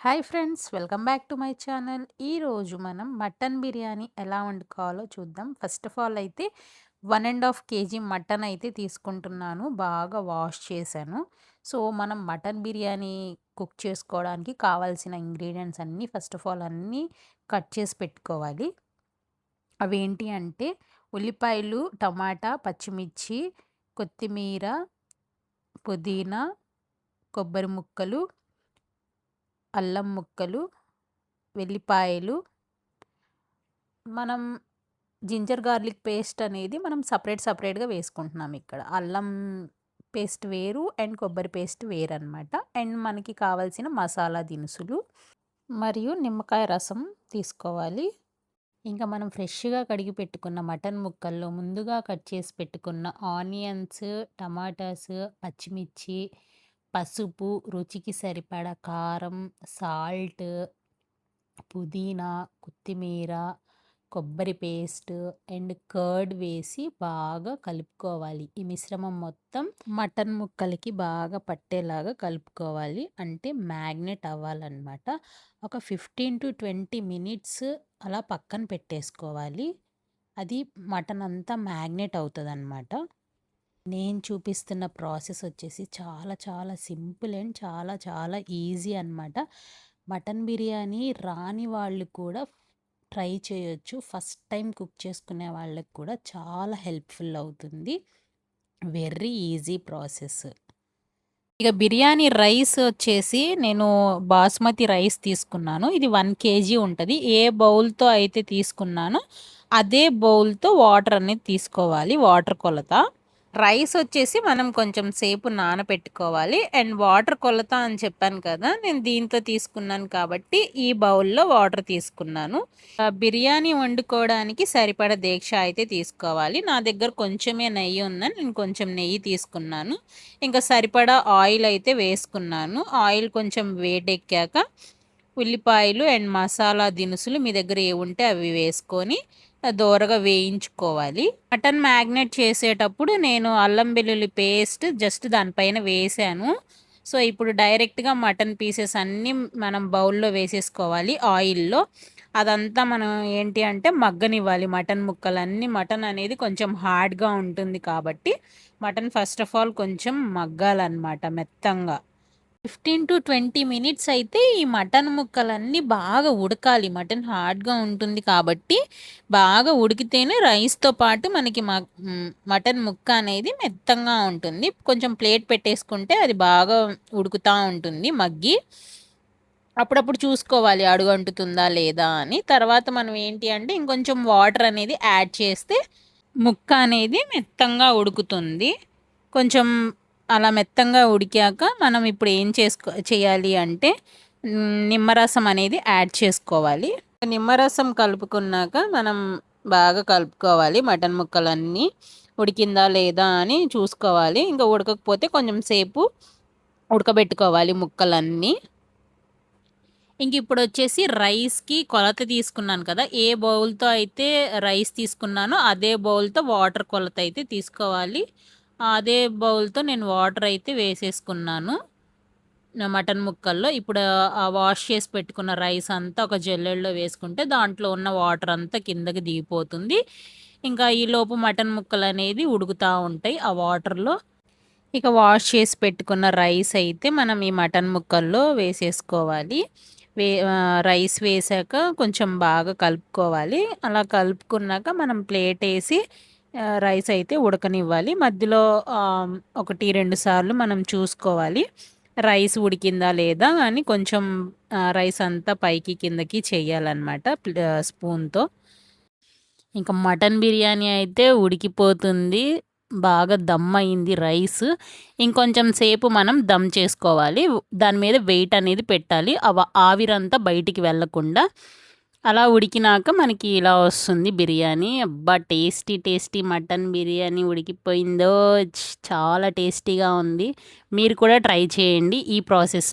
Hi friends, welcome back to my channel. ఈరోజు మనం mutton biryani ఎలా వండుకోవాలో చూద్దాం. ఫస్ట్ ఆఫ్ ఆల్ అయితే 1.5 కేజీ మటన్ అయితే తీసుకుంటున్నాను. బాగా వాష్ చేశాను. సో మనం మటన్ బిర్యానీ కుక్ చేసుకోవడానికి కావాల్సిన ఇంగ్రీడియంట్స్ అన్నీ ఫస్ట్ ఆఫ్ ఆల్ అన్నీ కట్ చేసి పెట్టుకోవాలి. అవేంటి అంటే ఉల్లిపాయలు, టమాటా, పచ్చిమిర్చి, కొత్తిమీర, పుదీనా, కొబ్బరి ముక్కలు, అల్లం ముక్కలు, వెల్లిపాయలు. మనం జింజర్ గార్లిక్ పేస్ట్ అనేది మనం సపరేట్‌గా వేసుకుంటున్నాం ఇక్కడ. అల్లం పేస్ట్ వేరు అండ్ కొబ్బరి పేస్ట్ వేరనమాట. అండ్ మనకి కావాల్సిన మసాలా దినుసులు మరియు నిమ్మకాయ రసం తీసుకోవాలి. ఇంకా మనం ఫ్రెష్‌గా కడిగి పెట్టుకున్న మటన్ ముక్కల్లో ముందుగా కట్ చేసి పెట్టుకున్న ఆనియన్స్, టమాటాస్, పచ్చిమిర్చి, పసుపు, రుచికి సరిపడా కారం, సాల్ట్, పుదీనా, కొత్తిమీర, కొబ్బరి పేస్ట్ అండ్ కర్డ్ వేసి బాగా కలుపుకోవాలి. ఈ మిశ్రమం మొత్తం మటన్ ముక్కలకి బాగా పట్టేలాగా కలుపుకోవాలి. అంటే మ్యాగ్నెట్ అవ్వాలన్నమాట. ఒక 15-20 మినిట్స్ అలా పక్కన పెట్టేసుకోవాలి. అది మటన్ అంతా మ్యాగ్నెట్ అవుతుందన్నమాట. నేను చూపిస్తున్న ప్రాసెస్ వచ్చేసి చాలా చాలా సింపుల్ అండ్ చాలా చాలా ఈజీ అనమాట. మటన్ బిర్యానీ రాని వాళ్ళు కూడా ట్రై చేయొచ్చు. ఫస్ట్ టైం కుక్ చేసుకునే వాళ్ళకి కూడా చాలా హెల్ప్ఫుల్ అవుతుంది. Very easy process. ఇక బిర్యానీ రైస్ వచ్చేసి నేను బాస్మతి రైస్ తీసుకున్నాను. ఇది 1 కేజీ ఉంటుంది. ఏ బౌల్తో అయితే తీసుకున్నానో అదే బౌల్తో వాటర్ అనేది తీసుకోవాలి. వాటర్ కొలత. రైస్ వచ్చేసి మనం కొంచెం సేపు నానబెట్టుకోవాలి. అండ్ వాటర్ కొలత అని చెప్పాను కదా, నేను దీంతో తీసుకున్నాను కాబట్టి ఈ బౌల్లో వాటర్ తీసుకున్నాను. బిర్యానీ వండుకోవడానికి సరిపడ దీక్ష అయితే తీసుకోవాలి. నా దగ్గర కొంచెమే నెయ్యి ఉందని నేను కొంచెం నెయ్యి తీసుకున్నాను. ఇంకా సరిపడా ఆయిల్ అయితే వేసుకున్నాను. ఆయిల్ కొంచెం వేడెక్కాక ఉల్లిపాయలు అండ్ మసాలా దినుసులు మీ దగ్గర ఏ ఉంటే అవి వేసుకొని దోరగా వేయించుకోవాలి. మటన్ మ్యాగ్నేట్ చేసేటప్పుడు నేను అల్లం వెల్లుల్లి పేస్ట్ జస్ట్ దానిపైన వేసాను. సో ఇప్పుడు డైరెక్ట్గా మటన్ పీసెస్ అన్నీ మనం బౌల్లో వేసేసుకోవాలి ఆయిల్లో. అదంతా మనం ఏంటి అంటే మగ్గనివ్వాలి మటన్ ముక్కలన్నీ. మటన్ అనేది కొంచెం హార్డ్గా ఉంటుంది కాబట్టి మటన్ ఫస్ట్ ఆఫ్ ఆల్ కొంచెం మగ్గాలన్నమాట మెత్తంగా. 15-20 మినిట్స్ అయితే ఈ మటన్ ముక్కలన్నీ బాగా ఉడకాలి. మటన్ హార్డ్గా ఉంటుంది కాబట్టి బాగా ఉడికితేనే రైస్తో పాటు మనకి మటన్ ముక్క అనేది మెత్తంగా ఉంటుంది. కొంచెం ప్లేట్ పెట్టేసుకుంటే అది బాగా ఉడుకుతూ ఉంటుంది మగ్గి. అప్పుడప్పుడు చూసుకోవాలి అడుగు అంటుతుందా లేదా అని. తర్వాత మనం ఏంటి అంటే ఇంకొంచెం వాటర్ అనేది యాడ్ చేస్తే ముక్క అనేది మెత్తంగా ఉడుకుతుంది. కొంచెం అలా మెత్తంగా ఉడికాక మనం ఇప్పుడు ఏం చేయాలి అంటే నిమ్మరసం అనేది యాడ్ చేసుకోవాలి. నిమ్మరసం కలుపుకున్నాక మనం బాగా కలుపుకోవాలి. మటన్ ముక్కలన్నీ ఉడికిందా లేదా అని చూసుకోవాలి. ఇంకా ఉడకకపోతే కొంచెం సేపు ఉడకబెట్టుకోవాలి ముక్కలన్నీ. ఇంక ఇప్పుడు వచ్చేసి రైస్కి కొలత తీసుకున్నాను కదా, ఏ బౌల్తో అయితే రైస్ తీసుకున్నానో అదే బౌల్తో వాటర్ కొలత అయితే తీసుకోవాలి. అదే బౌల్తో నేను వాటర్ అయితే వేసేసుకున్నాను మటన్ ముక్కల్లో. ఇప్పుడు ఆ వాష్ చేసి పెట్టుకున్న రైస్ అంతా ఒక జల్లెడలో వేసుకుంటే దాంట్లో ఉన్న వాటర్ అంతా కిందకి దిగిపోతుంది. ఇంకా ఈలోపు మటన్ ముక్కలు అనేది ఉడుకుతూ ఉంటాయి ఆ వాటర్లో. ఇక వాష్ చేసి పెట్టుకున్న రైస్ అయితే మనం ఈ మటన్ ముక్కల్లో వేసేసుకోవాలి. రైస్ వేసాక కొంచెం బాగా కలుపుకోవాలి. అలా కలుపుకున్నాక మనం ప్లేట్ వేసి రైస్ అయితే ఉడకనివ్వాలి. మధ్యలో 1-2 సార్లు మనం చూసుకోవాలి రైస్ ఉడికిందా లేదా అని. కొంచెం రైస్ అంతా పైకి కిందకి చేయాలన్నమాట స్పూన్తో. ఇంకా మటన్ బిర్యానీ అయితే ఉడికిపోతుంది. బాగా దమ్ అయింది రైస్. ఇంకొంచెం సేపు మనం దమ్ చేసుకోవాలి. దాని మీద వెయిట్ అనేది పెట్టాలి ఆవిరంతా బయటికి వెళ్ళకుండా. అలా ఉడికినాక మనకి ఇలా వస్తుంది బిర్యానీ. అబ్బా, టేస్టీ మటన్ బిర్యానీ ఉడికిపోయిందో. చాలా టేస్టీగా ఉంది. మీరు కూడా ట్రై చేయండి ఈ ప్రాసెస్.